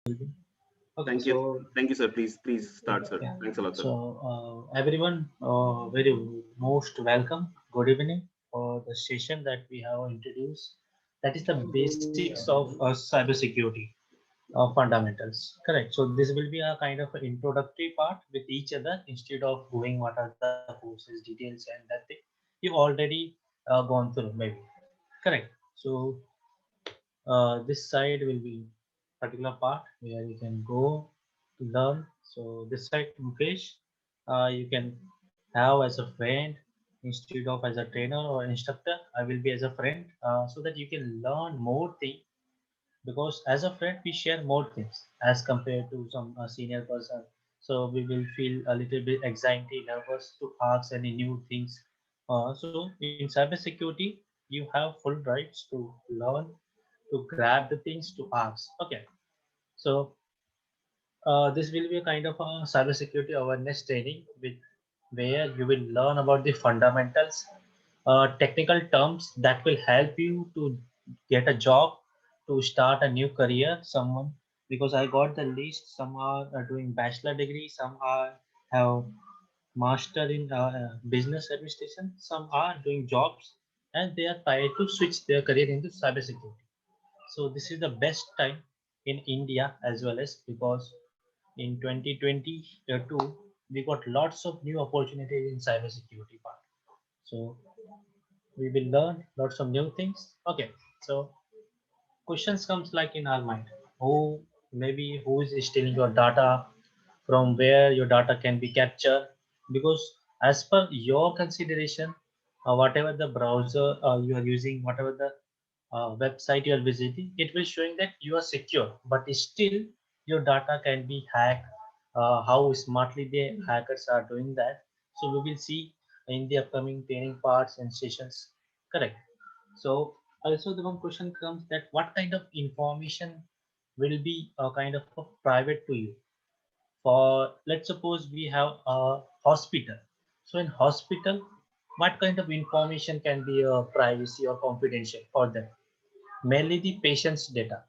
Okay, Thank you. so Thank you, sir. Please start, sir. yeah, Thanks a lot, sir. everyone, very most welcome. Good evening for the session that we have introduced. That is the basics of cybersecurity fundamentals. Correct. So this will be a kind of an introductory part with each other instead of going what are the courses details and that thing you already gone through maybe. Correct. So this side will be particular part where you can go to learn. So this side Mukesh, you can have as a friend instead of as a trainer or instructor. I will be as a friend so that you can learn more things because as a friend we share more things as compared to some senior person. So we will feel a little bit anxiety, nervous to ask any new things. So in cybersecurity, you have full rights to learn, to grab the things to ask. Okay, so this will be a kind of a cybersecurity awareness training with where you will learn about the fundamentals, technical terms that will help you to get a job, to start a new career. Someone because I got the list. Some are doing bachelor degree, some are have master in business administration, some are doing jobs, and they are trying to switch their career into cybersecurity. So this is the best time in India as well as because in 2022 we got lots of new opportunities in cybersecurity part. So we will learn lots of new things. Okay, so questions comes like in our mind. Who maybe who is stealing your data? From where your data can be captured? Because as per your consideration, whatever the browser you are using, whatever the website you are visiting, it will showing that you are secure, but still your data can be hacked. How smartly the hackers are doing that. So we will see in the upcoming training parts and sessions. Correct. So also the one question comes that what kind of information will be a kind of a private to you? For let's suppose we have a hospital. So in hospital, what kind of information can be privacy or confidential for them? Mainly the patient's data.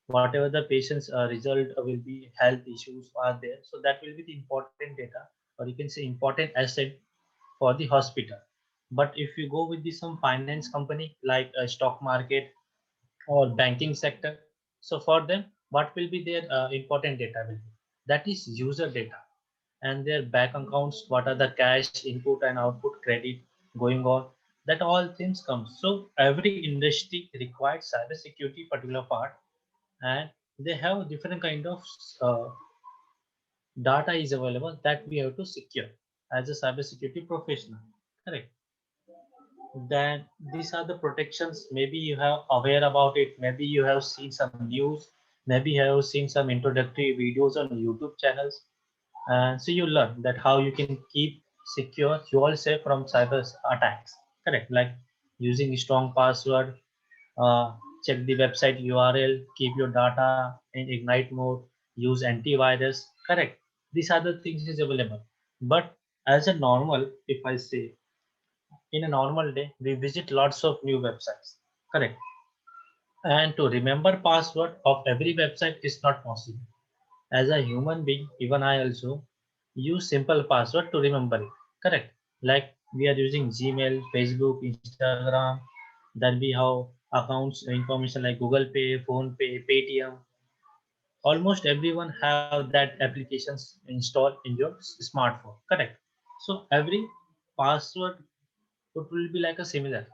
Whatever the patient's result will be health issues are there. So that will be the important data, or you can say important asset for the hospital. But if you go with the some finance company like a stock market or banking sector, so for them, what will be their important data will be? That is user data and their bank accounts, what are the cash input and output credit going on, that all things comes. So every industry requires cybersecurity particular part, and they have different kind of uh, data is available that we have to secure as a cybersecurity professional. Correct. Then these are the protections. Maybe you have aware about it. Maybe you have seen some news. Maybe you have seen some introductory videos on YouTube channels. And so you learn that how you can keep secure yourself from cyber attacks. Correct. Like using strong password, uh, check the website URL, keep your data in ignite mode, use antivirus. Correct. These are the things is available. But as a normal, if I say in a normal day, we visit lots of new websites. Correct. And to remember password of every website is not possible. As a human being, even I also use simple password to remember it. Correct. Like we are using Gmail, Facebook, Instagram, then we have accounts information like Google Pay, Phone Pay, Paytm. Almost everyone have that applications installed in your smartphone. Correct. So every password it will be like a similar.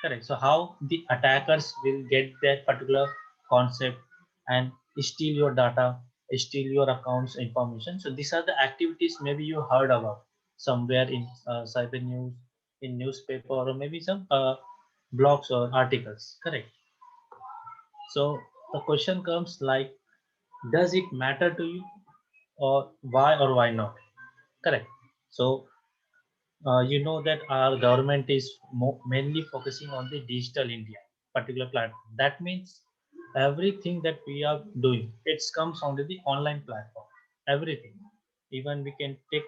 Correct. So how the attackers will get that particular concept and steal your data, steal your accounts information. So these are the activities maybe you heard about somewhere in cyber news, in newspaper, or maybe some blogs or articles. Correct. So the question comes like, does it matter to you, or why not? Correct. So you know that our government is mainly focusing on the digital India particular platform. That means everything that we are doing, it comes onto the online platform. Everything, even we can take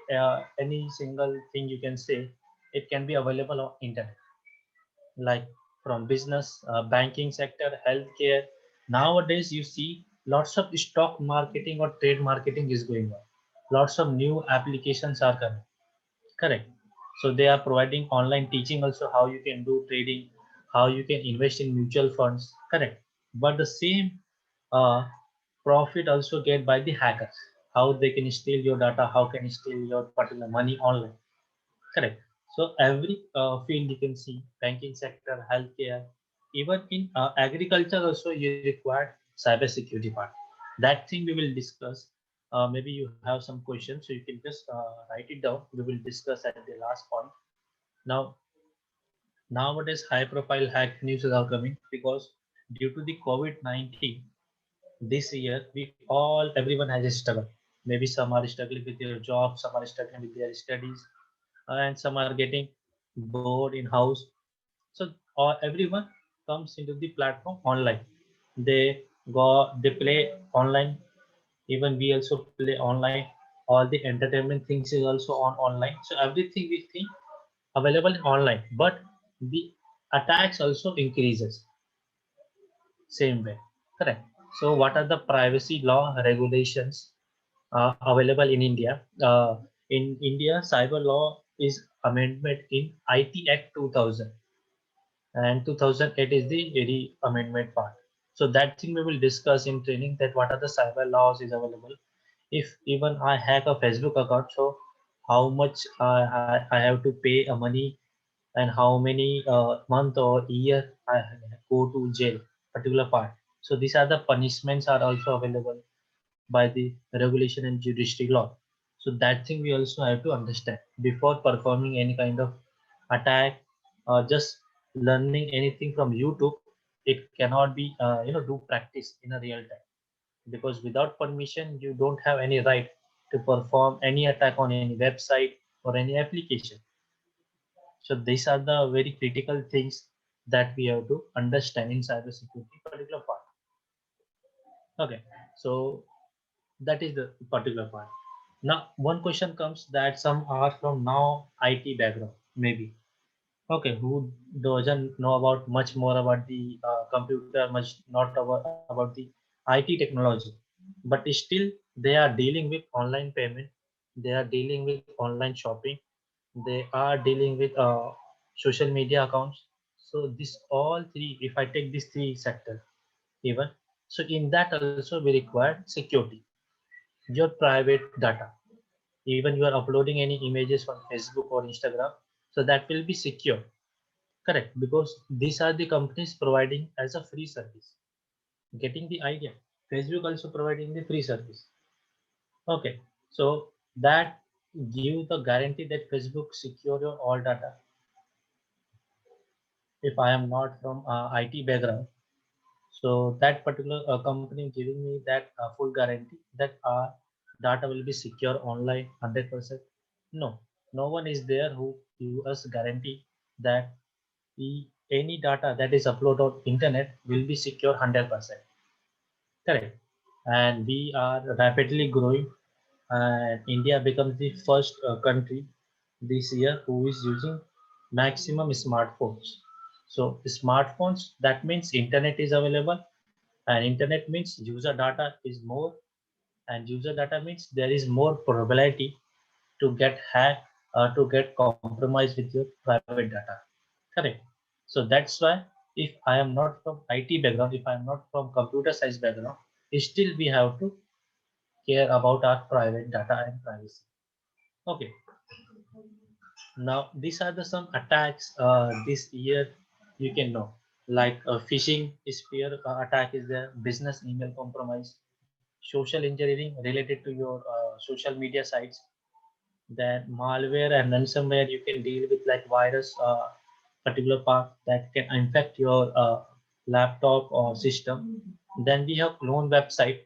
any single thing you can say, it can be available on internet, like from business, banking sector, healthcare. Nowadays, you see. lots of stock marketing or trade marketing is going on. Lots of new applications are coming. Correct. So they are providing online teaching also how you can do trading, how you can invest in mutual funds. Correct. But the same uh, profit also get by the hackers. How they can steal your data, how can steal your particular money online. Correct. So every field you can see, banking sector, healthcare, even in agriculture also you require cyber security part. That thing we will discuss. Maybe you have some questions, so you can just write it down. We will discuss at the last point. Now, nowadays high profile hack news are coming because due to the COVID-19 this year, we all everyone has a struggle. Maybe some are struggling with their jobs, some are struggling with their studies, and some are getting bored in house. So everyone comes into the platform online. They they play online. Even we also play online. All the entertainment things is also on online. So everything we think available online, but the attacks also increases same way. Correct. So what are the privacy law regulations available in India? In India, cyber law is amendment in IT Act 2000, and 2008 is the very amendment part. So that thing we will discuss in training, that what are the cyber laws is available. If even I hack a Facebook account, so how much I have to pay a money, and how many month or year I go to jail, particular part. So these are the punishments are also available by the regulation and judiciary law. So that thing we also have to understand before performing any kind of attack or just learning anything from YouTube. It cannot be do practice in a real time, because without permission you don't have any right to perform any attack on any website or any application. So these are the very critical things that we have to understand in cybersecurity particular part. Okay, so that is the particular part. Now, one question comes that some are from now IT background, maybe. Okay, who doesn't know about much more about the computer, much not about the IT technology, but still they are dealing with online payment, they are dealing with online shopping, they are dealing with social media accounts. So this all three, if I take these three sectors, even so in that also we require security, your private data. Even you are uploading any images on Facebook or Instagram, so that will be secure. Correct, because these are the companies providing as a free service. Getting the idea. Facebook also providing the free service. Okay, so that give the guarantee that Facebook secure your all data. If I am not from IT background, so that particular company giving me that full guarantee that our data will be secure online 100%. No, no one is there who give us guarantee that any data that is uploaded on internet will be secure 100%. Correct. And we are rapidly growing, and India becomes the first country this year who is using maximum smartphones. So smartphones, that means internet is available, and internet means user data is more, and user data means there is more probability to get hacked or to get compromised with your private data. Correct. So that's why if I am not from IT background, if I am not from computer science background, still we have to care about our private data and privacy. Okay. Now these are the some attacks this year you can know, like phishing spear attack is there, business email compromise, social engineering related to your social media sites, then malware and ransomware you can deal with, like virus particular part that can infect your laptop or system. Then we have clone website.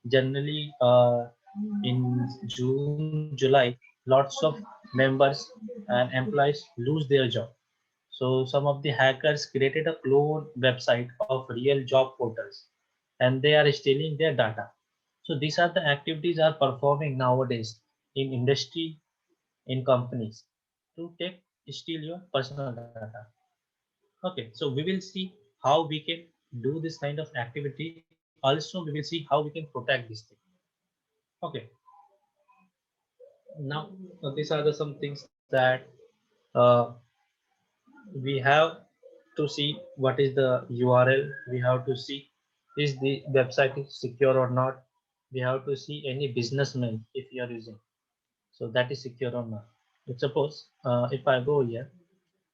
Generally in June, July, lots of members and employees lose their job. So some of the hackers created a clone website of real job portals, and they are stealing their data. So these are the activities are performing nowadays in industry, in companies, to take steal your personal data. Okay, so we will see how we can do this kind of activity Also we will see how we can protect this thing. Okay, now these are the some things that uh, we have to see what is the URL. We have to see is the website is secure or not. We have to see any business mail if you are using, so that is secure or not. Let's suppose if I go here,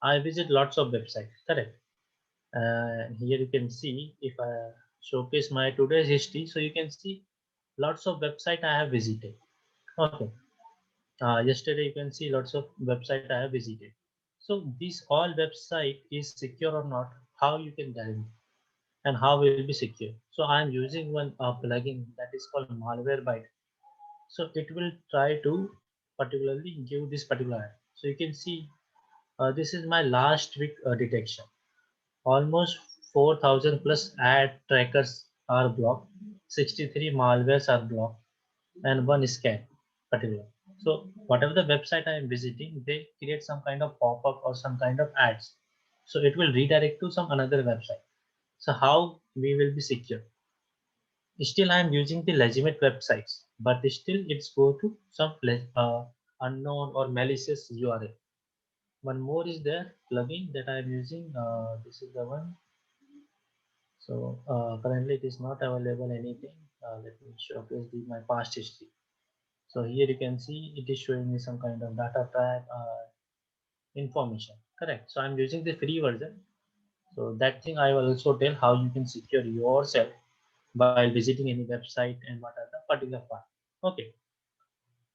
I visit lots of websites, correct? And here you can see if I showcase my today's history, so you can see lots of website I have visited. Okay, yesterday you can see lots of website I have visited. So this all website is secure or not, how you can guarantee, and how will be secure. So I am using one plugin that is called Malwarebytes. So it will try to particularly give this particular ad. So you can see this is my last week detection. Almost 4,000 plus ad trackers are blocked, 63 malwares are blocked, and one scan particular. So whatever the website I am visiting, they create some kind of pop-up or some kind of ads. So it will redirect to some another website. So how we will be secure? Still I am using the legitimate websites, but still it's go to some unknown or malicious URL. One more is there plugin that I am using. This is the one. So currently it is not available anything. Let me showcase my past history. So here you can see it is showing me some kind of data track information. Correct. So I'm using the free version. So that thing I will also tell how you can secure yourself while visiting any website and what are the particular part. Okay.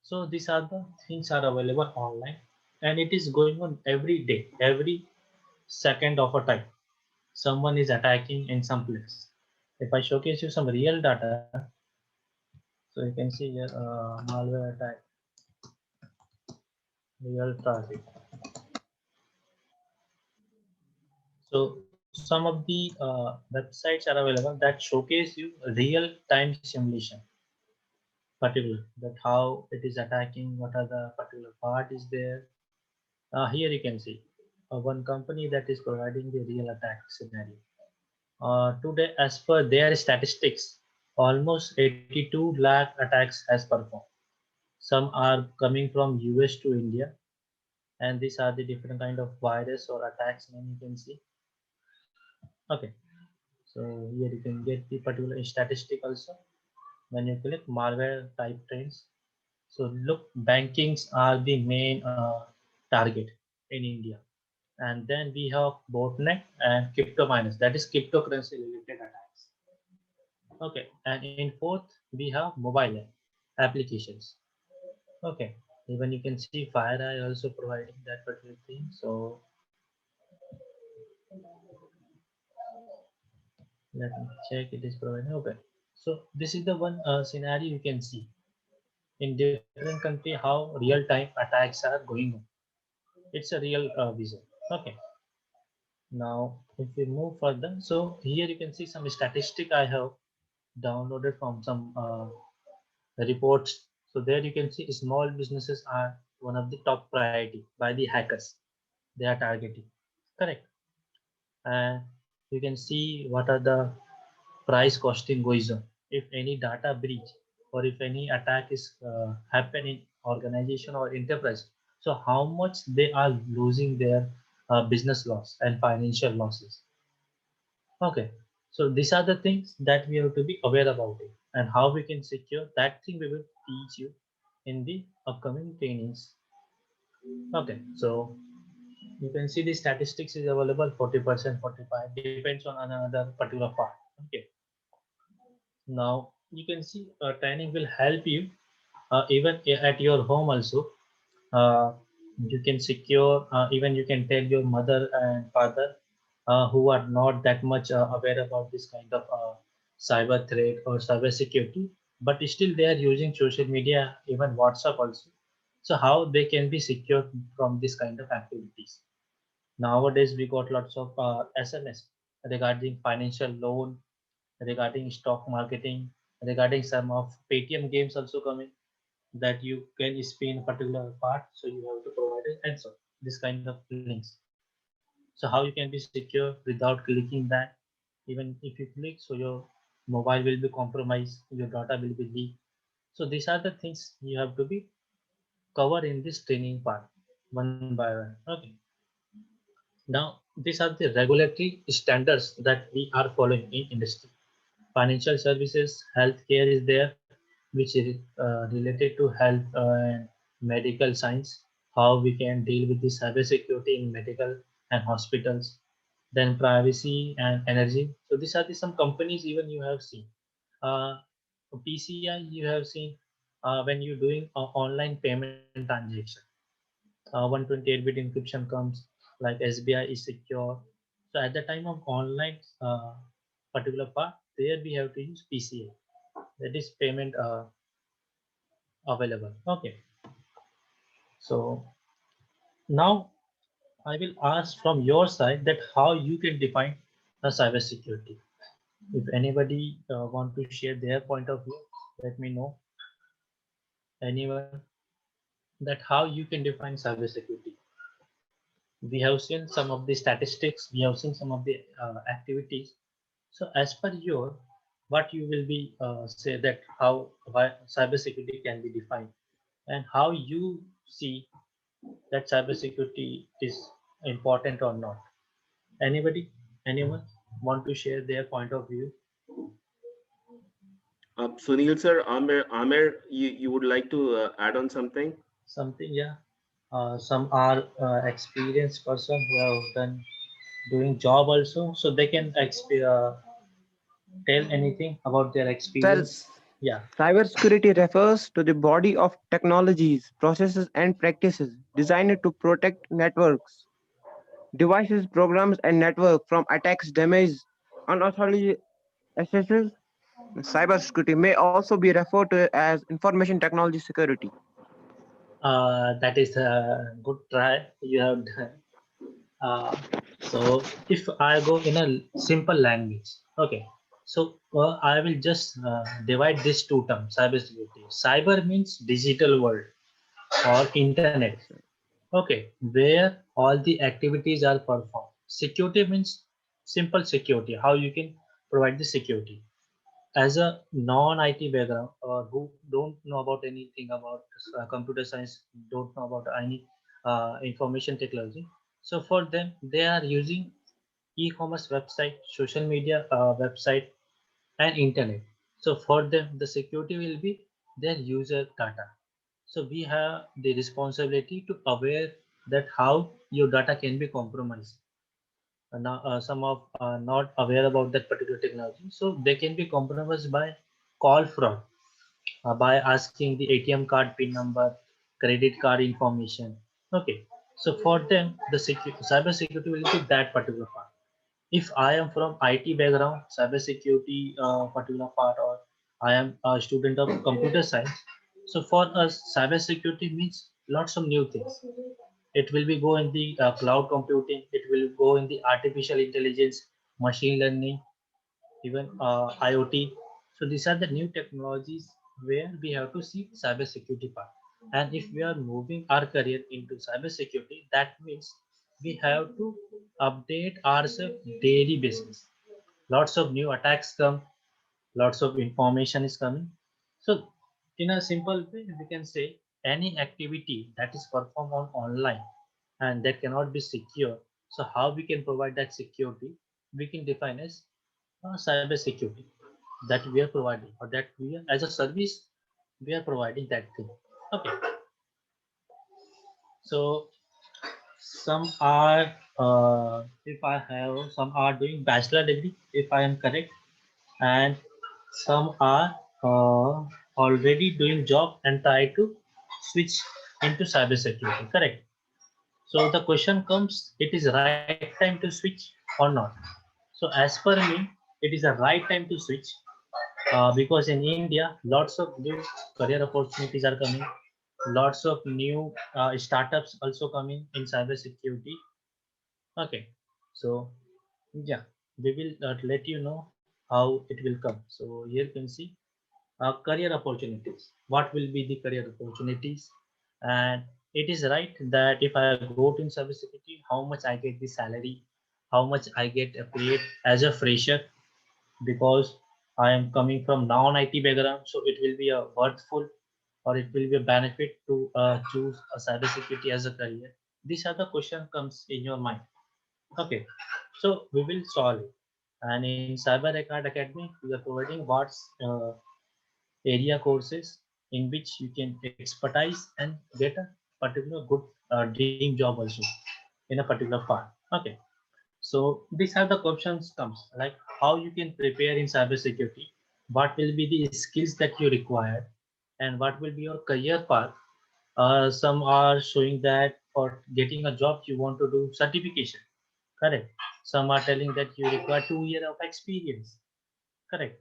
So these are the things are available online, and it is going on every day, every second of a time. Someone is attacking in some place. If I showcase you some real data, so you can see here malware attack, real traffic. So some of the websites are available that showcase you real time simulation, particular that how it is attacking, what are the particular part is there. Here you can see one company that is providing the real attack scenario. Today, as per their statistics, almost 82 lakh attacks has performed. Some are coming from US to India, and these are the different kind of virus or attacks name you can see. Okay, so here you can get the particular statistic also when you click malware type trends. So look, bankings are the main target in India, and then we have botnet and crypto miners, that is cryptocurrency related attacks. Okay, and in fourth we have mobile applications. Okay, even you can see FireEye also providing that particular thing. So let me check it is providing. Okay, so this is the one scenario you can see in different country how real time attacks are going on. It's a real vision. Okay, now if we move further, so here you can see some statistic I have downloaded from some reports. So there you can see small businesses are one of the top priority by the hackers. They are targeting. Correct. And you can see what are the price costing goes on. If any data breach or if any attack is happen in organization or enterprise, so how much they are losing their business loss and financial losses. Okay, so these are the things that we have to be aware about it, and how we can secure that thing we will teach you in the upcoming trainings. Okay, so you can see the statistics is available 40%, 45, depends on another particular part. Okay, now you can see training will help you even at your home also. uh, you can secure, even you can tell your mother and father who are not that much aware about this kind of cyber threat or cyber security, but still they are using social media, even WhatsApp also. So how they can be secure from this kind of activities? Nowadays we got lots of SMS regarding financial loan, regarding stock marketing, regarding some of Paytm games also coming, that you can spin a particular part, so you have to provide an answer. This kind of links. So how you can be secure without clicking that? Even if you click, so your mobile will be compromised, your data will be leaked. So these are the things you have to be covered in this training part one by one. Okay. Now these are the regulatory standards that we are following in industry. Financial services, healthcare is there, which is related to health and medical science, how we can deal with the cybersecurity in medical and hospitals. Then privacy and energy. So these are the some companies even you have seen. Uh, PCI you have seen when you're doing online payment transaction. 128-bit encryption comes, like SBI is secure. So at the time of online particular part, there we have to use PCI, that is payment available. Okay. So now I will ask from your side that how you can define a cybersecurity. If anybody want to share their point of view, let me know. Anyone, that how you can define cybersecurity. We have seen some of the statistics, we have seen some of the activities. So as per your, what you will be say that how why cybersecurity can be defined and how you see that cybersecurity is important or not. Anybody, anyone want to share their point of view? Sunil sir, Amer, you would like to add on something? Something, yeah. Some are experienced person who have done doing job also, so they can tell anything about their Well, experience. Yeah. cybersecurity refers to the body of technologies, processes, and practices designed to protect networks, devices, programs, and network from attacks, damage, unauthorized accesses. Cybersecurity may also be referred to as information technology security. That is a good try you have done. So if I go in a simple language, okay. So I will just divide these two terms, cybersecurity. Cyber means digital world or internet. Okay, where all the activities are performed. Security means simple security, how you can provide the security. As a non-IT background or who don't know about anything about computer science, don't know about any information technology. So for them, they are using e-commerce website, social media website, and internet. So for them, the security will be their user data. So we have the responsibility to aware that how your data can be compromised. Now, some of not aware about that particular technology, so they can be compromised by call fraud, by asking the ATM card PIN number, credit card information. Okay, so for them, the cyber security will be that particular part. If I am from IT background, cybersecurity particular part, or I am a student of computer science, so for us, cybersecurity means lots of new things. It will be go in the cloud computing. It will go in the artificial intelligence, machine learning, even IoT. So these are the new technologies where we have to see cybersecurity part. And if we are moving our career into cybersecurity, that means we have to update ourselves daily basis. Lots of new attacks come, lots of information is coming. So in a simple way, we can say any activity that is performed on online and that cannot be secure. So how we can provide that security? We can define as cyber security that we are providing, or that we are, as a service we are providing that thing. Okay. So some are if I have some are doing bachelor degree if I am correct, and some are already doing job and try to switch into cyber security, correct? So the question comes, it is right time to switch or not? So as per me, it is a right time to switch, because in India, lots of new career opportunities are coming, lots of new startups also coming in cyber security. Okay, so yeah, we will let you know how it will come. So here you can see career opportunities. What will be the career opportunities? And it is right that if I go to in cybersecurity, how much I get the salary, how much I get paid as a fresher, because I am coming from non-IT background, so it will be a worthful or it will be a benefit to choose a cybersecurity as a career. These are the question comes in your mind. Okay, so we will solve it. And in Cyber Academy, we are providing what's area courses in which you can expertise and get a particular good dream job also in a particular part. Okay, so these are the questions comes like how you can prepare in cybersecurity, what will be the skills that you require, and what will be your career path. Some are showing that for getting a job you want to do certification, correct. Some are telling that you require 2 years of experience, correct.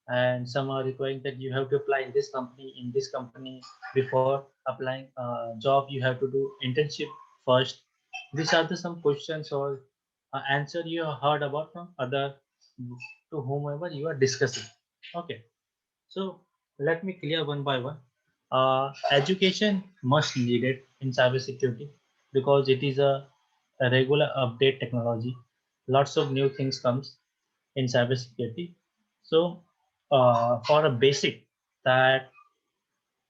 And some are requiring that you have to apply in this company. Before applying a job you have to do internship first. These are the some questions or answer you have heard about from other to whomever you are discussing. Okay, so let me clear one by one. Education must needed in cybersecurity because it is a regular update technology. Lots of new things comes in cybersecurity. So for a basic that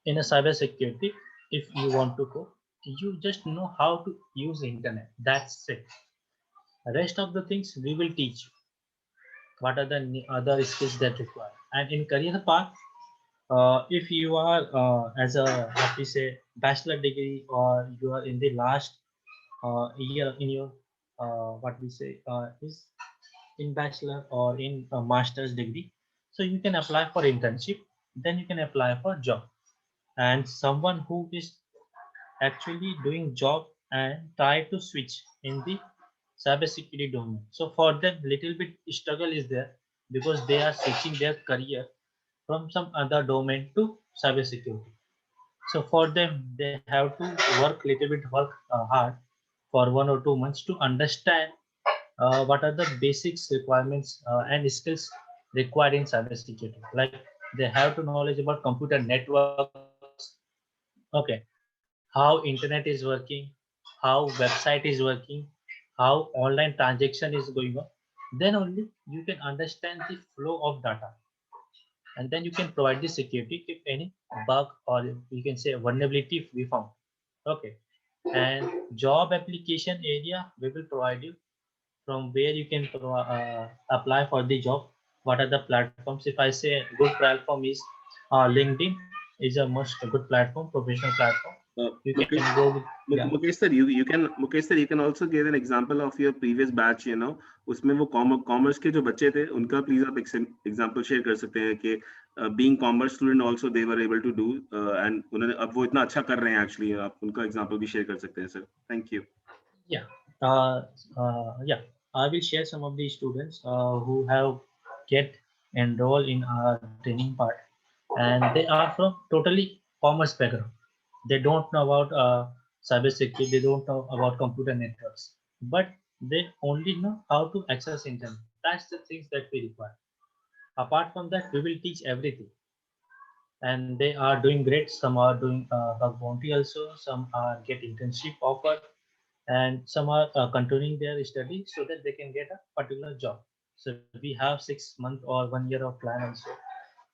in a cybersecurity, if you want to go, you just know how to use internet. That's it. The rest of the things we will teach you. What are the other skills that require? And in career path, if you are as a what we say bachelor degree or you are in the last year in your what we say is in bachelor or in a master's degree, so you can apply for internship, then you can apply for job. And someone who is actually doing job and try to switch in the cybersecurity domain, so for them little bit struggle is there because they are switching their career from some other domain to cybersecurity. So for them they have to work hard for 1 or 2 months to understand what are the basics requirements and skills required in cybersecurity. Like they have to knowledge about computer networks, okay, how internet is working, how website is working, how online transaction is going on. Then only you can understand the flow of data, and then you can provide the security if any bug or you can say vulnerability if we found. Okay, and job application area we will provide you from where you can apply for the job. What are the platforms? If I say good platform is LinkedIn is a must a good platform, professional platform. You can Mukesh, go with yeah. Mukesh sir, you can also give an example of your previous batch, you know, उसमें वो commerce के जो बच्चे थे उनका please आप example share कर सकते हैं कि being commerce student also they were able to do and उन्होंने अब वो इतना अच्छा कर रहे हैं एक्चुअली आप उनका एग्जांपल भी शेयर कर सकते हैं sir thank you Yeah, yeah. I will share some of the students who have get enrolled in our training part, and they are from totally commerce background. They don't know about cybersecurity. They don't know about computer networks, but they only know how to access internet. That's the things that we require. Apart from that, we will teach everything, and they are doing great. Some are doing bug bounty also. Some are get internship offer, and some are continuing their study so that they can get a particular job. So we have 6 months or 1 year of plan also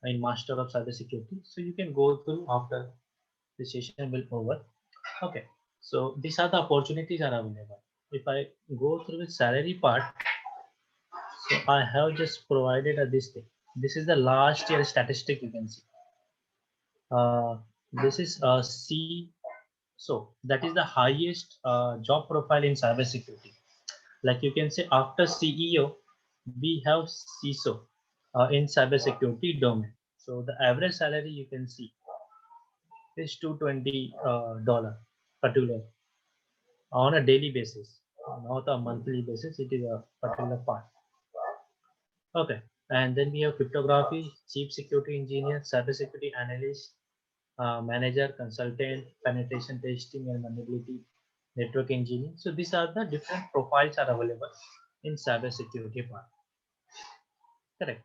in Master of Cybersecurity. So you can go through after the session will over. Okay. So these are the opportunities are available. If I go through the salary part, so I have just provided this thing. This is the last year statistic you can see. Uh, this is C. So that is the highest job profile in cybersecurity. Like you can say after CEO, we have CISO in cybersecurity domain. So the average salary you can see is $220 particular on a daily basis, not a monthly basis. It is a particular part. Okay, and then we have cryptography, chief security engineer, cybersecurity analyst, manager, consultant, penetration testing and vulnerability, network engineering. So these are the different profiles are available in cybersecurity part. Correct.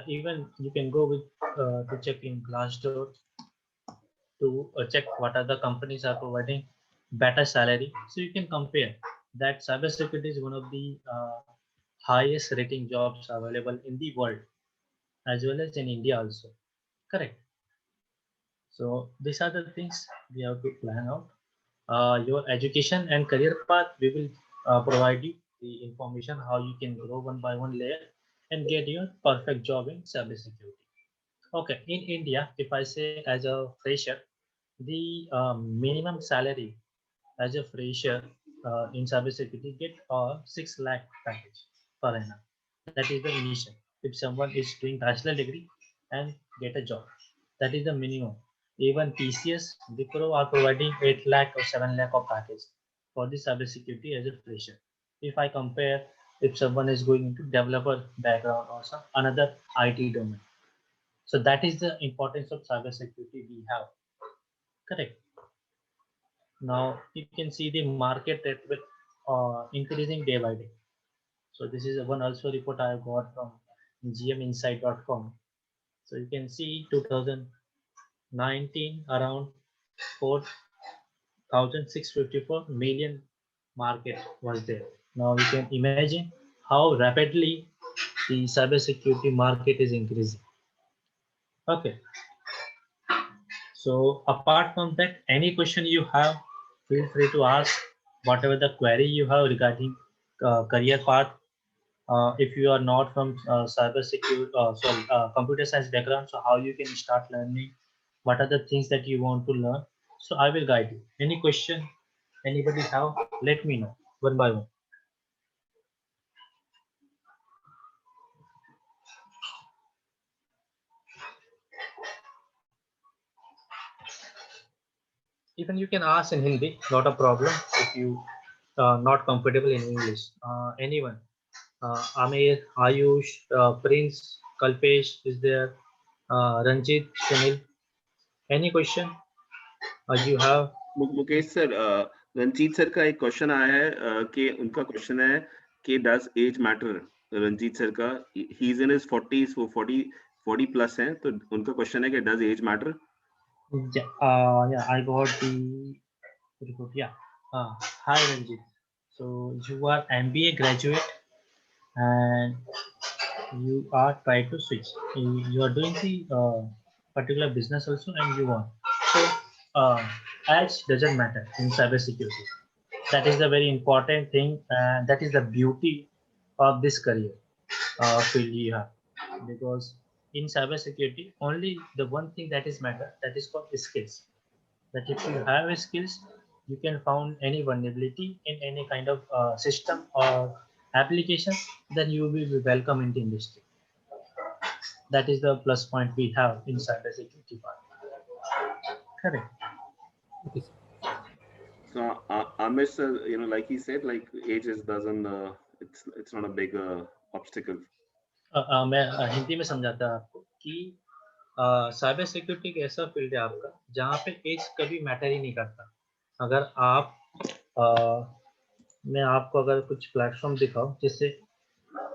Even you can go with to check in Glassdoor to check what are the companies are providing better salary. So you can compare that cybersecurity is one of the highest rating jobs available in the world, as well as in India also. Correct. So these are the things we have to plan out. Your education and career path, we will provide you the information how you can grow one by one layer and get your perfect job in cybersecurity. Okay, in India, if I say as a fresher, the minimum salary as a fresher in cybersecurity get a 6 lakh package per annum. That is the initial. If someone is doing bachelor degree and get a job, that is the minimum. Even TCS, Wipro are providing 8 lakh or 7 lakh of package for the cybersecurity as a fresher. If I compare, if someone is going into developer background or some another IT domain, so that is the importance of cybersecurity we have. Correct. Now you can see the market that will increasing day by day. So this is one also report I got from gminsight.com. So you can see 2019 around 4,654 million market was there. Now you can imagine how rapidly the cybersecurity market is increasing. Okay. So apart from that, any question you have, feel free to ask whatever the query you have regarding career path. If you are not from cyber security, computer science background, so how you can start learning, what are the things that you want to learn. So I will guide you. Any question anybody have, let me know one by one. Even you can ask in Hindi, not a problem if you not comfortable in English. Anyone, Amir, Ayush, Prince, Kalpesh is there, Ranjit, Sunil. Any question you have? Mukesh sir, Ranjeet sir का एक question आया है कि उनका question है कि does age matter. Ranjeet sir का, he is in his 40s, वो 40 प्लस हैं, तो उनका क्वेश्चन है कि does age matter. Yeah, I got the report. Yeah. Hi, Ranjit. So you are MBA graduate and you are trying to switch. You are doing the particular business also and you want. So age doesn't matter in cybersecurity. That is the very important thing, and that is the beauty of this career field you have. Because in cybersecurity, only the one thing that is matter, that is called skills. That if you have skills, you can found any vulnerability in any kind of system or application, then you will be welcome in the industry. That is the plus point we have in cybersecurity part. Correct. Okay, sir. So Amir sir, like he said, like age is doesn't, it's not a big obstacle. मैं हिंदी में समझाता आपको कि cyber security एक ऐसा field है आपका जहाँ पे एज कभी मैटर ही नहीं करता। अगर आप मैं आपको अगर कुछ प्लेटफॉर्म दिखाऊं जिससे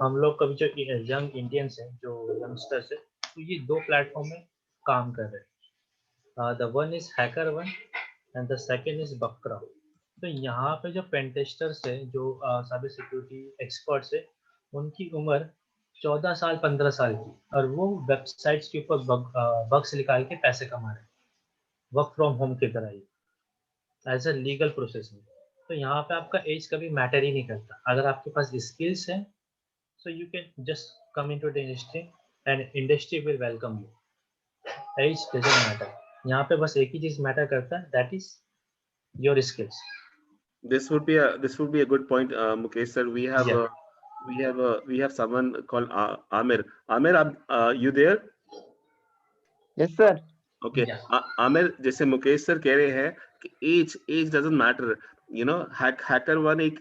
हम लोग कभी जो यंग इंडियंस हैं, जो यंगस्टर्स है, तो ये दो प्लेटफॉर्म में काम कर रहे हैं। The one is hacker one and the second is बकरा। तो यहाँ पे जो पेन टेस्टर्स है, जो साइबर सिक्योरिटी एक्सपर्ट्स है, उनकी उम्र 14 साल 15 साल की, और वो वेबसाइट्स के ऊपर बग्स निकाल के पैसे कमा रहे हैं, वर्क फ्रॉम होम की तरह ही, एज अ लीगल प्रोसेस में। तो यहाँ पे आपका एज कभी मैटर ही नहीं करता। अगर आपके पास स्किल्स है, so you can just come into the industry and industry will welcome you. Age doesn't matter. यहाँ पे बस एक ही चीज मैटर करता है, that is your skills. This would be a good point, Mukesh sir. We have Yeah. we have someone called Amir. Amir, you there? Yes, sir. Okay. Yeah. Amir, जैसे Mukesh sir कह रहे हैं कि age doesn't matter. Hacker one एक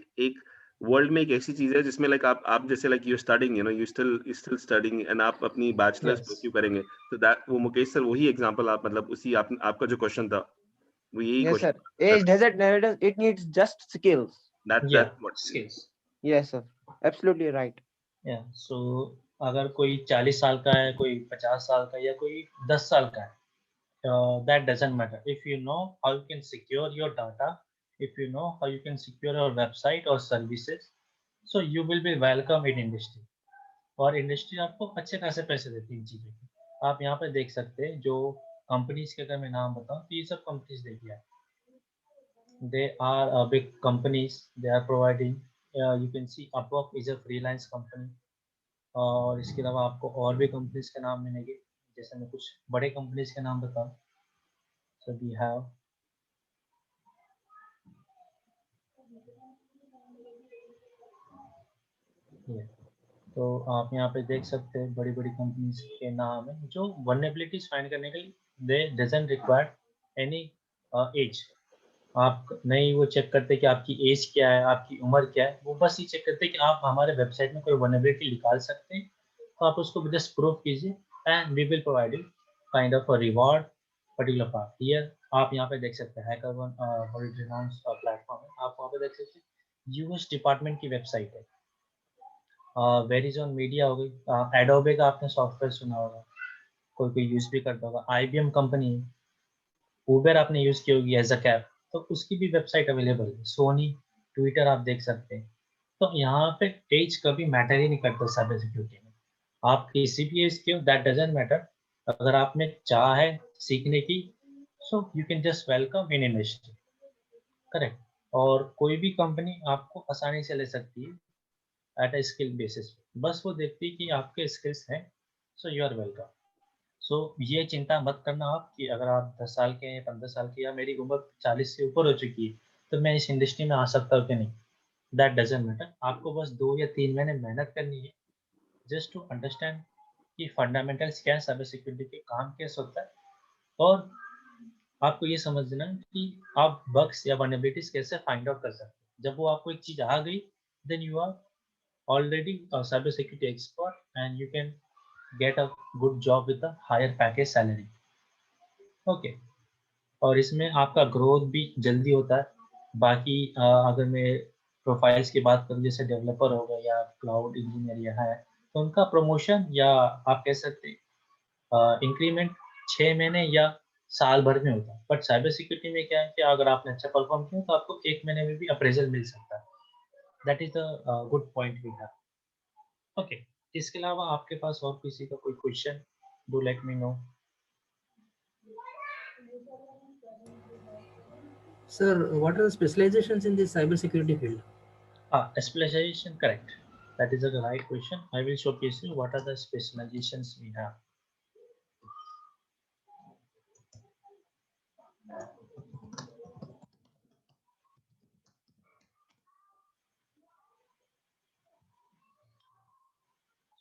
world में एक ऐसी चीज है जिसमें लाइक आप जैसे like you studying, you still studying and आप अपनी बैचलर्स Yes. परस्यू करेंगे, तो दैट वो मुकेश सर वही एग्जांपल आप मतलब उसी आपका जो क्वेश्चन था वो यही Yes, sir. Question. Age doesn't matter. It needs just skills. That's Yeah. what Skills. Yes, sir. Absolutely right. Yeah. So अगर कोई 40 साल का है, कोई 50 साल का, या कोई 10 साल का है, that doesn't matter. If you know how you can secure your data, if you know how you can secure your website or services, so you will be welcome in industry. और इंडस्ट्री आपको अच्छे खासे पैसे देती है इन चीज़ों के। आप यहाँ पे देख सकते हैं जो कंपनीज़ के अगर मैं नाम बताऊँ तो ये सब कंपनीज़ देखिए आप। They are big companies. They are providing, you can see Upwork is a freelance company. और इसके अलावा आपको और भी कंपनीज़ के नाम मिलेंगे। जैसे मैं कुछ बड़े कंपनीज़ के नाम बताऊँ, so we have here. तो आप यहाँ पे देख सकते हैं बड़ी-बड़ी कंपनीज़ के नाम हैं जो वल्नरेबिलिटीज़ फाइंड करने के लिए दे डज़न्ट रिक्वायर एनी एज। आप नहीं वो चेक करते कि आपकी एज क्या है, आपकी उम्र क्या है, वो बस ये चेक करते हैं कि आप हमारे वेबसाइट में कोई वल्नरेबिलिटी निकाल सकते हैं, तो आप उसको जस्ट प्रूव कीजिए and we will provide you kind of a reward particular part. Here आप यहाँ पे देख सकते हैं हैकरवन वर्ल्ड रिनाउंस प्लेटफॉर्म है, आप वहाँ पे देख सकते हैं यूएस डिपार्टमेंट की वेबसाइट है। वेरिज़ॉन मीडिया हो गई, एडोबे का आपने सॉफ्टवेयर सुना होगा, कोई यूज़ भी करता होगा, आईबीएम कंपनी है, उबर आपने यूज़ की होगी एज़ अ कैब, तो उसकी भी वेबसाइट अवेलेबल है। सोनी, ट्विटर आप देख सकते हैं। तो यहाँ पे एज कभी मैटर ही नहीं करता साइबर सिक्योरिटी में। आप किसी भी एज के हो दैट डज़न्ट मैटर। अगर आप में चाह है सीखने की, so you can just welcome in industry, correct. और कोई भी कंपनी आपको आसानी से ले सकती है एट अ स्किल बेसिस पे। बस वो देखती है कि आपके स्किल्स हैं, सो यू आर वेलकम। सो ये चिंता मत करना आप कि अगर आप 10 साल के हैं, 15 साल के, या मेरी उम्र 40 से ऊपर हो चुकी है, तो मैं इस इंडस्ट्री में आ सकता हूँ कि नहीं, दैट डज़न्ट मैटर। आपको बस 2 या 3 महीने मेहनत करनी है, जस्ट टू अंडरस्टैंड कि फंडामेंटल्स क्या है साइबर सिक्योरिटी के, काम कैसे होता है, और आपको ये समझना है कि आप बग्स या वल्नरेबिलिटीज़ कैसे फाइंड आउट कर सकते हैं। जब वो आपको एक चीज़ आ गई, then you are already a cyber security expert and you can get a good job with a higher package salary. Okay. और इसमें आपका ग्रोथ भी जल्दी होता है। बाकी अगर मैं प्रोफाइल्स की बात करूँ, जैसे डेवलपर हो गए या क्लाउड इंजीनियर या है, तो उनका प्रमोशन या आप कह सकते हैं इंक्रीमेंट 6 महीने या साल भर में होता है। बट साइबर सिक्योरिटी में क्या है कि अगर आपने अच्छा परफॉर्म किया तो आपको 1 महीने में भी अप्रेज़ल मिल सकता है। That is the good point we have. Okay. इसके अलावा आपके पास और किसी का कोई question, do let me know. Sir, what are the specializations in the cybersecurity field? Specialization, correct. That is a right question. I will showcase you what are the specializations we have.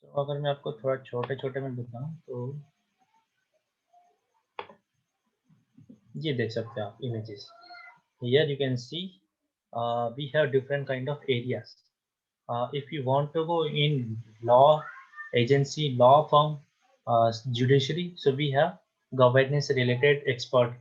So अगर मैं आपको थोड़ा छोटे-छोटे में बताऊँ तो ये देख सकते हैं आप images. Here you can see we have different kind of areas. If you want to go in law agency, law firm, judiciary, so we have governance related expert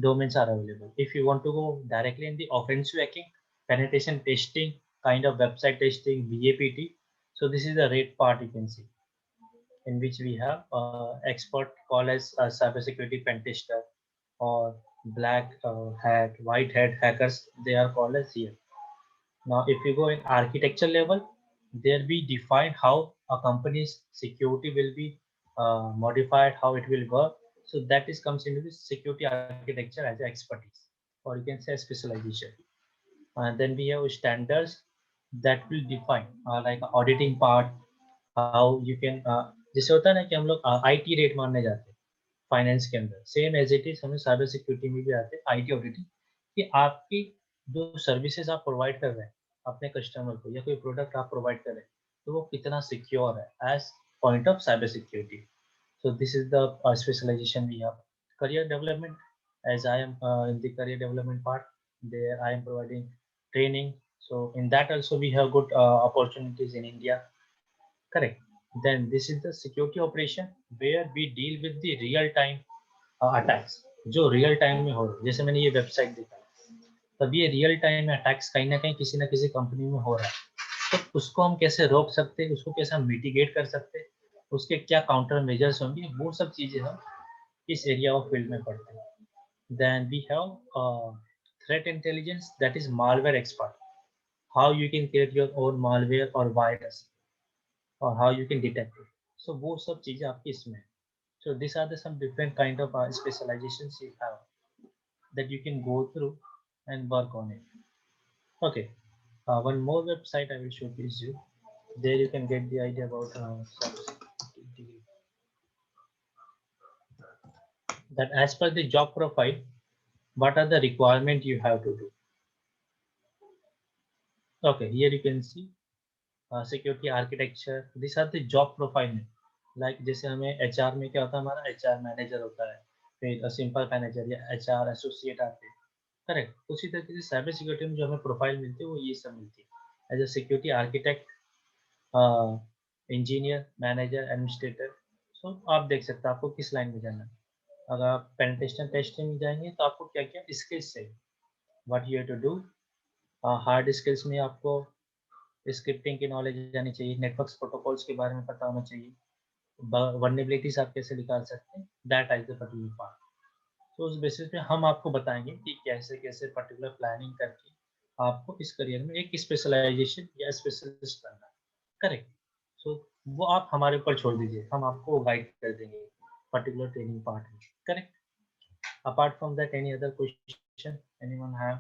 domains are available. If you want to go directly in the offensive hacking, penetration testing, kind of website testing, VAPT, so this is the red part you can see, in which we have expert called as cybersecurity pen tester or black hat, white hat hackers, they are called as here. Now, if you go in architecture level, there we define how a company's security will be modified, how it will work. So that is comes into the security architecture as expertise, or you can say specialization. And then we have standards that will define like auditing part, how you can जैसे होता है ना कि हम लोग IT rate मानने जाते हैं फाइनेंस के अंदर, सेम एज इट इज हमें साइबर सिक्योरिटी में भी आते हैं आईटी ऑडिटिंग, कि आपकी जो सर्विसेज आप प्रोवाइड कर रहे हैं अपने कस्टमर को, या कोई प्रोडक्ट आप प्रोवाइड कर रहे हैं, तो वो कितना सिक्योर है as point of cyber security. So this is the specialization we have. Career development, as I am in the career development part, there I am providing training. So in that also we have good opportunities in India. Correct. Then this is the security operation where we deal with the real time attacks. जो real time में हो रहा है, जैसे मैंने ये website देखा, तब ये रियल टाइम में अटैक्स कहीं ना किसी कंपनी में हो रहा है, तो उसको हम कैसे रोक सकते हैं, उसको कैसे हम मिटिगेट कर सकते हैं, उसके क्या काउंटर मेजर्स होंगे, वो सब चीज़ें हम इस एरिया ऑफ फील्ड में पढ़ते हैं। Then we have threat intelligence, that is malware expert, how you can create your own malware और वायरस, और how you can detect it. So वो सब चीजें आपकी इसमें. So these are the some different kind of specializations you have that you can go through and work on it. Okay. One more website I will showcase you. There you can get the idea about cybersecurity. That as per the job profile, what are the requirement you have to do. Okay, here you can see security architecture. These are the job profile में. Like जैसे हमें HR में क्या होता है, हमारा HR manager होता है, फिर सिंपल मैनेजर या HR एसोसिएट आते हैं, करेक्ट. उसी तरीके से साइबर सिक्योरिटी में जो हमें प्रोफाइल मिलती है वो ये सब मिलती है. As a security architect, engineer, manager, administrator. So आप देख सकते हैं आपको किस लाइन में जाना है. अगर आप पेनिटेशन टेस्टिंग में जाएंगे तो आपको क्या क्या स्किल्स चाहिए, what you have to do. Hard skills में आपको स्क्रिप्टिंग की नॉलेज जानी चाहिए, नेटवर्क प्रोटोकॉल्स के बारे में पता होना चाहिए, वल्नरेबिलिटीज आप कैसे निकाल सकते हैं, that is the particular part. तो उस बेसिस पे हम आपको बताएंगे कि कैसे कैसे पर्टिकुलर प्लानिंग करके आपको इस करियर में एक स्पेशलाइजेशन या स्पेशलिस्ट बनना है, करेक्ट. सो वो आप हमारे ऊपर छोड़ दीजिए, हम आपको गाइड कर देंगे पर्टिकुलर ट्रेनिंग पार्ट में, correct. Apart from that any other question anyone have?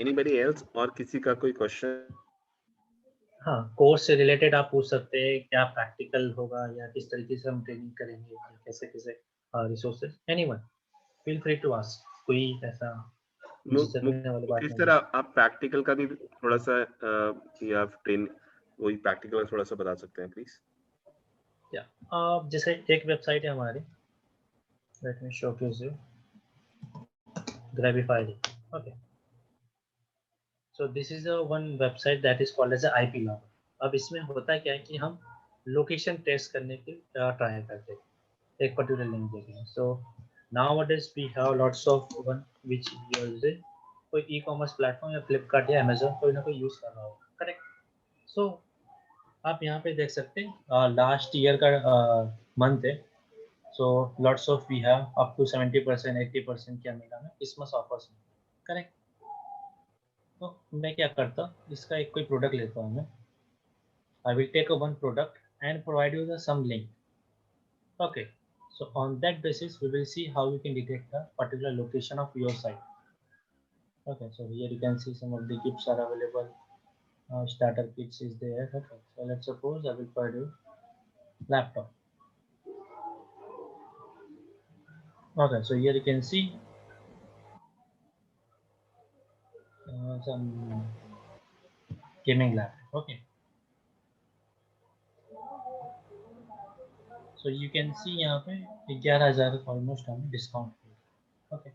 anybody else और किसी का कोई क्वेश्चन? हाँ, कोर्स से रिलेटेड आप पूछ सकते हैं, क्या प्रैक्टिकल होगा या किस तरीके से हम ट्रेनिंग करेंगे या कैसे कैसे resources. Anyone feel free to ask. कोई ऐसा झिझकने वाली बात मुकेश नहीं सर, है. आप प्रैक्टिकल का भी थोड़ा सा या ट्रेन वही प्रैक्टिकल थोड़ा सा बता सकते हैं प्लीज? या जैसे एक वेबसाइट है हमारी, let me showcase you, Grabify. Okay. So this is a one website that is called as a IP logger. अब इसमें होता है क्या है कि हम लोकेशन टेस्ट करने की ट्राई करते हैं, एक पर्टिकुलर लिंक देखें. सो nowadays we have lots of one which use कोई ई कॉमर्स प्लेटफॉर्म या फ्लिपकार्ट या अमेजोन कोई ना कोई यूज कर रहा होगा, करेक्ट. सो आप यहाँ पे देख सकते हैं लास्ट ईयर का मंथ है. So lots of we have up to 70% 80% क्या मिला हमें क्रिसमस ऑफर्स में, करेक्ट. तो मैं क्या करता हूँ, इसका एक कोई प्रोडक्ट लेता हूँ मैं. I will take one product and provide you the some link. Okay. So on that basis, we will see how we can detect the particular location of your site. Okay, so here you can see some of the gifts are available. Starter kits is there. Okay, so let's suppose I will provide you laptop. Okay, so here you can see some gaming laptop. Okay, so you can see यहाँ पे 11,000 almost हमें discount. Okay,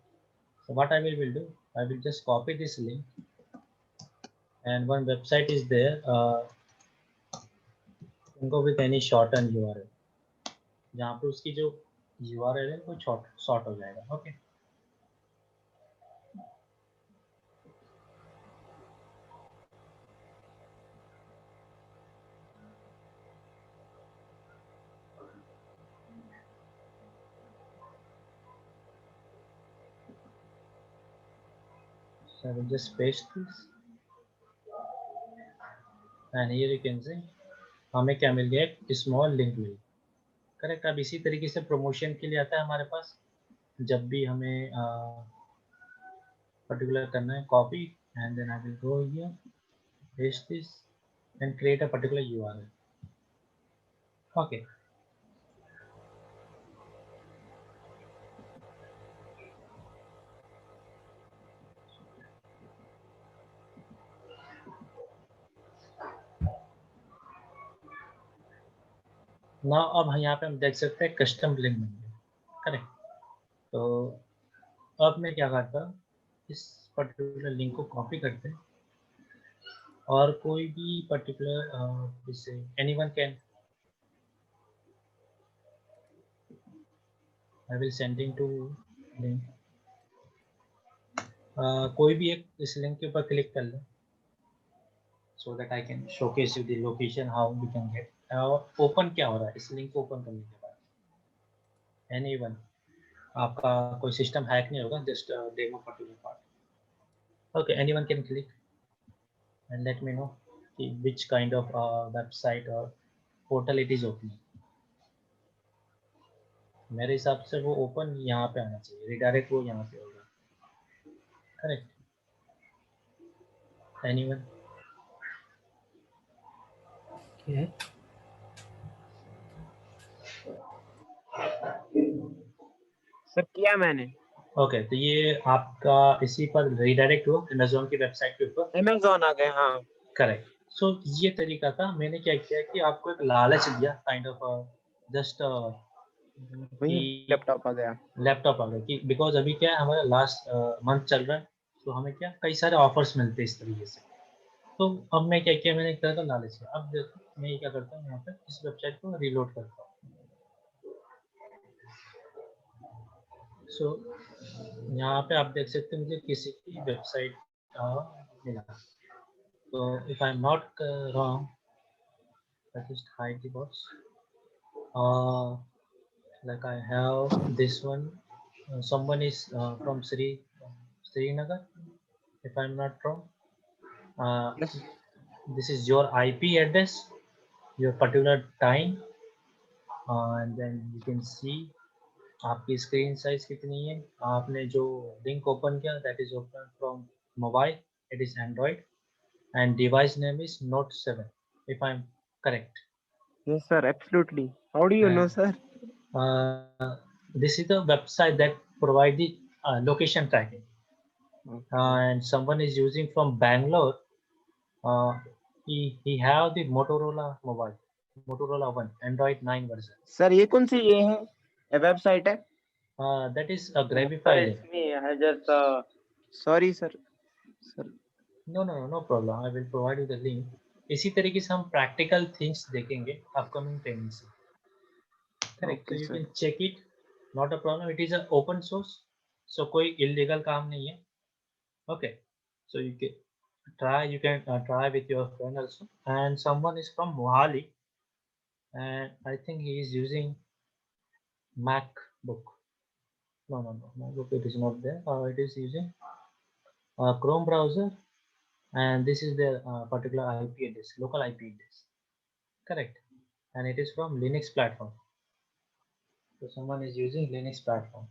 so what I will do, I will just copy this link, and one website is there. Go with any shortened URL. जहाँ पे उसकी जो URL है वो short हो जाएगा. Okay. So I will just paste this, and here you can see हमें क्या मिल गया, एक स्मॉल लिंक मिल. करेक्ट. अब इसी तरीके से प्रमोशन के लिए आता है हमारे पास, जब भी हमें पर्टिकुलर करना है, copy and then I will go here, paste this and create a particular URL. Okay. ना अब यहाँ पे हम देख सकते हैं कस्टम लिंक बन गया, करेक्ट. तो अब मैं क्या करता हूँ, इस पर्टिकुलर लिंक को कॉपी करते हैं और कोई भी पर्टिकुलर जैसे anyone can, I will sending to link. कोई भी एक इस लिंक के ऊपर क्लिक कर ले, so that I can showcase you the location how we can get. Open क्या हो रहा है इस लिंक को ओपन करने के बाद, एनीवन आपका कोई सिस्टम हैक नहीं होगा, just demo particular part. Okay, anyone can click and let me no कि which kind of website or portal it is opening। मेरे हिसाब से वो ओपन यहाँ पे आना चाहिए, रिडायरेक्ट वो यहाँ पे होगा, करेक्ट? एनीवन? Okay. सर किया मैंने। ओके, तो ये आपका इसी पर रिडायरेक्ट हुआ अमेजोन की वेबसाइट के ऊपर, अमेजोन आ गए, हाँ। करेक्ट। सो ये तरीका था, मैंने क्या किया कि आपको एक लालच दिया, काइंड ऑफ जस्ट वही लैपटॉप आ गया। लैपटॉप आ गया कि बिकॉज अभी क्या है, हमारा लास्ट मंथ चल रहा है, तो हमें क्या कई सारे ऑफर्स मिलते हैं इस तरीके से। तो अब मैं क्या किया, मैंने एक तरह का लालच किया। अब देखो मैं ये क्या करता हूँ, यहाँ पे इस वेबसाइट को रीलोड करता हूँ। सो यहाँ पे आप देख सकते हैं मुझे किसी की वेबसाइट मिला। तो if I am not wrong, I just hide the box. Like I have this one. Someone is from Srinagar, if I'm not wrong. Yes. This is your IP address, your particular time, and then you can see आपकी screen size कितनी है। आपने जो link open किया that is open from mobile, it is Android, and device name is Note 7, if I'm correct. Yes, sir. Absolutely. How do you know, And sir? this is the website that provide the location tracking, Okay. and someone is using from Bangalore. He have the Motorola mobile, Motorola One Android 9 version. Sir ये कौन सी ये है website है? That is a Grabify sir link. इसमें है just sorry sir. Sir No problem. I will provide you the link. इसी तरीके से हम practical things देखेंगे upcoming trainings से, correct? So Okay, you sir. can check it, not a problem. It is a open source, so कोई illegal काम नहीं है, okay? So you can try with your friend also. And someone is from Mohali, and I think he is using MacBook. No, MacBook it is not there. It is using Chrome browser, and this is the particular IP address, local IP address, correct? And it is from Linux platform. So someone is using Linux platform.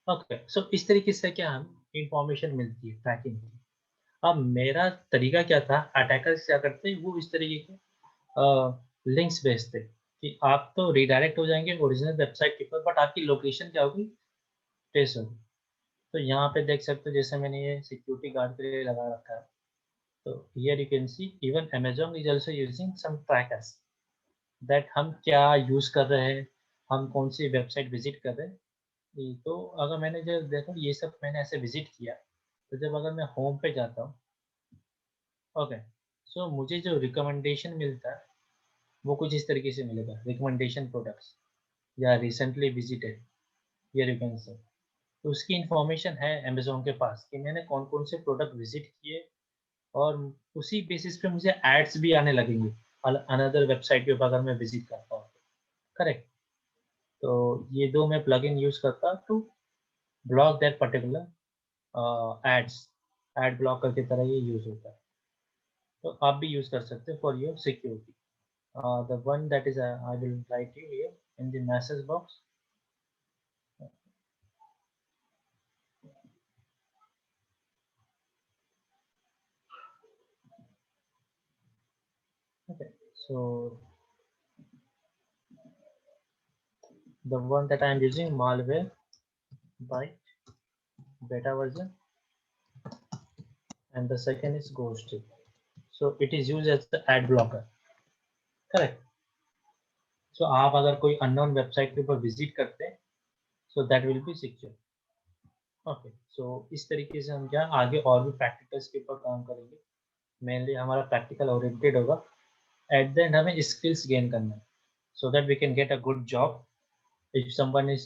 Okay, so इस तरीके से क्या हम information मिलती है trekking की। अब मेरा तरीका क्या था, अटैकर्स क्या करते हैं, वो इस तरीके के लिंक्स भेजते कि आप तो रिडायरेक्ट हो जाएंगे ओरिजिनल वेबसाइट के ऊपर, बट आपकी लोकेशन क्या होगी, ट्रेस होगी। तो यहाँ पे देख सकते हो, जैसे मैंने ये सिक्योरिटी गार्ड के लिए लगा रखा है, तो here you can see even Amazon is also using some trackers that हम क्या यूज़ कर रहे हैं, हम कौन सी वेबसाइट विजिट कर रहे हैं। तो अगर मैंने जो देखो ये सब मैंने ऐसे विजिट किया, तो जब अगर मैं होम पे जाता हूँ, ओके, सो मुझे जो रिकमेंडेशन मिलता है वो कुछ इस तरीके से मिलेगा, रिकमेंडेशन प्रोडक्ट्स या रिसेंटली विजिटेड, ये यू कैन से। तो उसकी इंफॉर्मेशन है अमेजोन के पास कि मैंने कौन कौन से प्रोडक्ट विजिट किए, और उसी बेसिस पे मुझे एड्स भी आने लगेंगे अनदर वेबसाइट के ऊपर अगर मैं विजिट करता हूँ, करेक्ट? तो ये दो मैं प्लगइन यूज करता हूँ to block that particular ads, ad blocker की तरह ये यूज होता है। तो आप भी यूज कर सकते हो for your security. The one that is I will write you here in the message box. Okay, so the one that I am using, malware byte beta version, and the second is ghosted. So it is used as the ad blocker, correct? So आप अगर कोई unknown website के ऊपर visit करते हैं, so that will be secure. Okay, so इस तरीके से हम क्या आगे और भी प्रैक्टिकल्स के ऊपर काम करेंगे। मेनली हमारा प्रैक्टिकल ओरिएंटेड होगा। एट द एंड हमें स्किल्स गेन करना है, so that we can get a good job. If someone is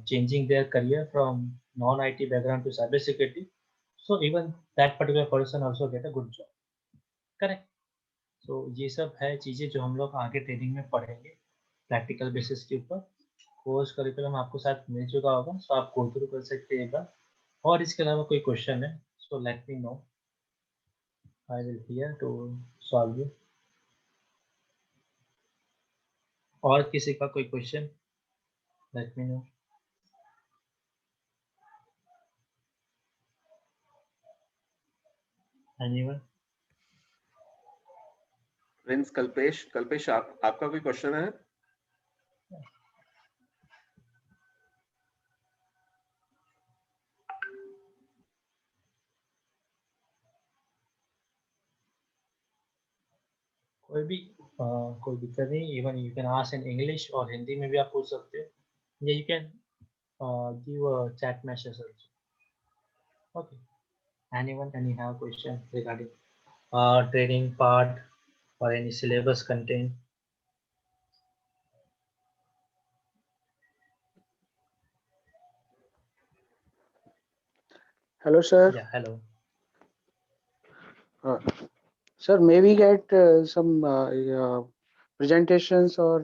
changing their career from non-IT background to cybersecurity, so even that particular person also get a good job, correct? So ये सब है चीज़ें जो हम लोग आगे training में पढ़ेंगे प्रैक्टिकल बेसिस के ऊपर। कोर्स करिकुलम आपको शायद मिल चुका होगा, सो आप गो थ्रू कर सकते हैं एक बार। और इसके अलावा कोई क्वेश्चन है so let me know, I will here to solve you. और किसी का कोई question, let me know. Anyone? Prince Kalpesh आपका कोई क्वेश्चन है? कोई दिक्कत नहीं, even you can ask in English और हिंदी में भी आप पूछ सकते हो, या you can give a chat message also. Okay, anyone any have question regarding training part or any syllabus content? Hello, sir. Yeah, hello. Sir, may we get some presentations or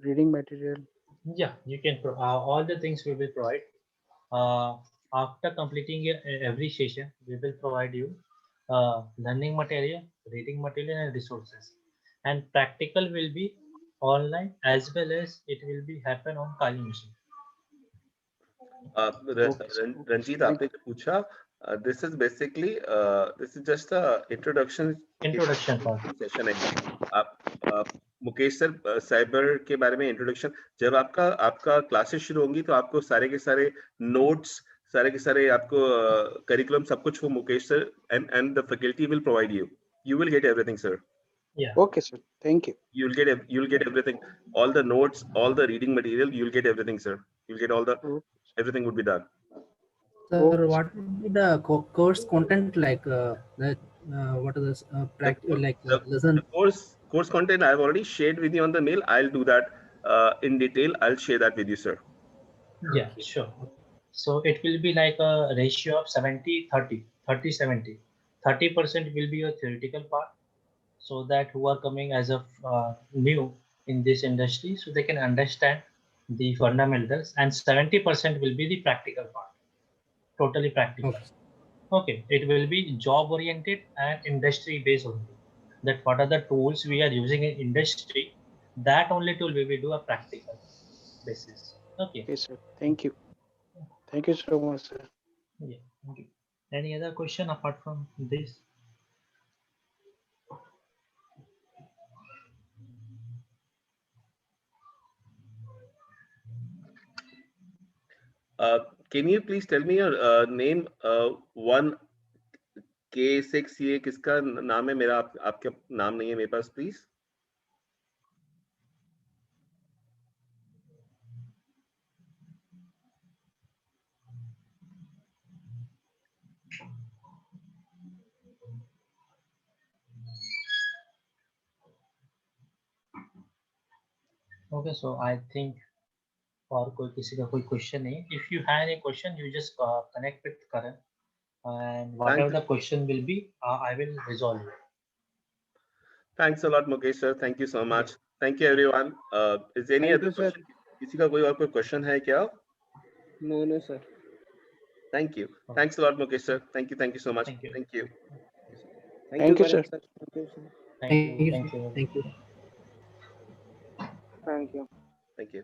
reading material? Yeah, you can all the things we will provide. After completing every session, we will provide you learning material, reading material, and resources. And practical will be online as well as it will be happen on Kali machine. Ranjeet आपने जो पूछा, this is basically this is just a introduction part. Session है। आप Mukesh sir cyber के बारे में introduction, जब आपका क्लासेस शुरू होंगी तो आपको सारे के सारे नोट्स, सारे के सारे आपको करिकुलम सब कुछ वो Mukesh sir and the faculty will provide you. You will get everything, sir. Yeah. Okay, sir. Thank you. You'll get everything, all the notes, all the reading material. You'll get everything, sir. You'll get all the everything would be done. Sir, Okay. what would be the course content like? What are the practical lesson? The course content I've already shared with you on the mail. I'll do that in detail. I'll share that with you, sir. Yeah, sure. So it will be like a ratio of 70-30, 30-70. 30% will be your theoretical part, so that who are coming as a new in this industry, so they can understand the fundamentals, and 70% will be the practical part, totally practical. Okay, it will be job oriented and industry based only. That what are the tools we are using in industry, that only tool we will do a practical basis. Okay. Okay, sir. Thank you. Thank you so much, sir. Yeah. Thank you. Any other question apart from this? Can you please tell me your name? 1K6 ये किसका नाम है? मेरा आपका नाम नहीं है मेरे पास, please. Okay, so I think और कोई किसी का कोई क्वेश्चन नहीं। If you have any question, you just connect with Karan, and whatever the question will be, I will resolve it. Thanks a lot, Mukesh sir. Thank you so much. Thank you, everyone. Is there any Thank other you, sir. question? किसी का कोई और कोई question है क्या? No, sir. Thank you. Thanks a lot, Mukesh sir. Thank you so much. Thank you. Thank you. Thank you, sir. Thank you. Thank you. Thank you. Thank you. Thank you.